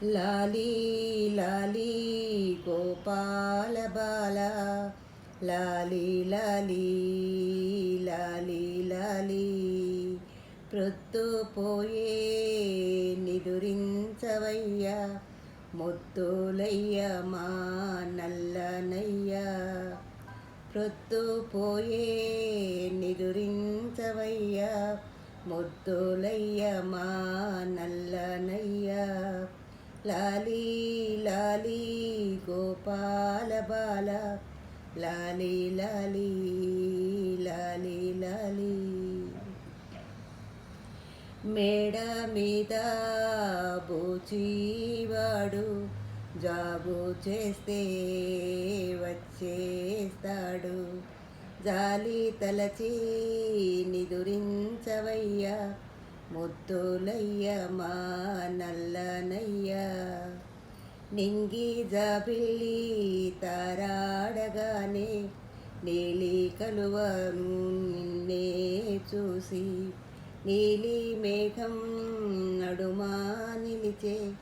లాలీ లాలీ గోపాల బాల, లాలీ లాలీ లాలీ లాలీ. ప్రొద్దుపోయే నిదురించవయ్యా, ముద్దులయ్య మా నల్లనయ్యా. ప్రొద్దుపోయే నిదురించవయ్యా, ముద్దులయ్య మా నల్లనయ్యా. లాలీ లాలీ గోపాల బాల, లాలీ లాలీ లాలీ లాలీ. మేడ మీద బూచివాడు జాబు చేస్తే వచ్చేస్తాడు. జాలి తలచి నిదురించవయ్యా, ముద్దులయ్య మా నల్లనయ్యా. నింగి జాబిల్లి తారాడగానే నీలి కలువను నిన్నే చూసి, నీలి మేఘం నడుమా నిలిచే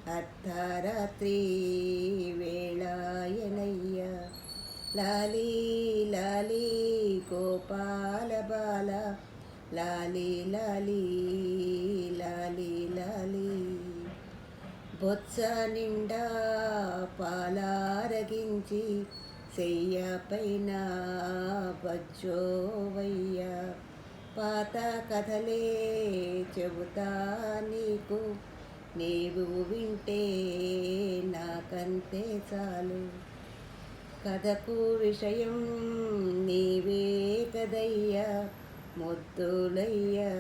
అర్ధరాత్రి వేళాయనయ్యా. లాలీ లాలీ గోపాల బాల, లాలీ లాలీ లాలీ లాలీ. బొత్స నిండా పాలారగించి చెయ్య పైన బజ్జోవయ్యా. పాత కథలే చెబుతా నీకు, నీవు వింటే నాకంతే చాలు. కథకు విషయం నీవే కదయ్యా, ముద్దులయ్యా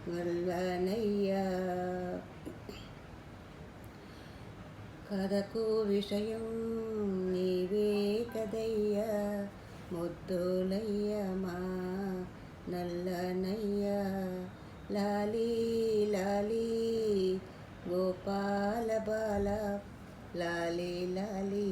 నల్లనయ్యా. కథకు విషయం నీవే కదయ్యా, ముద్దులయ్య మా నల్లనయ్యా. లాలీ లాలీ గోపాల బాల, లాలీ లాలీ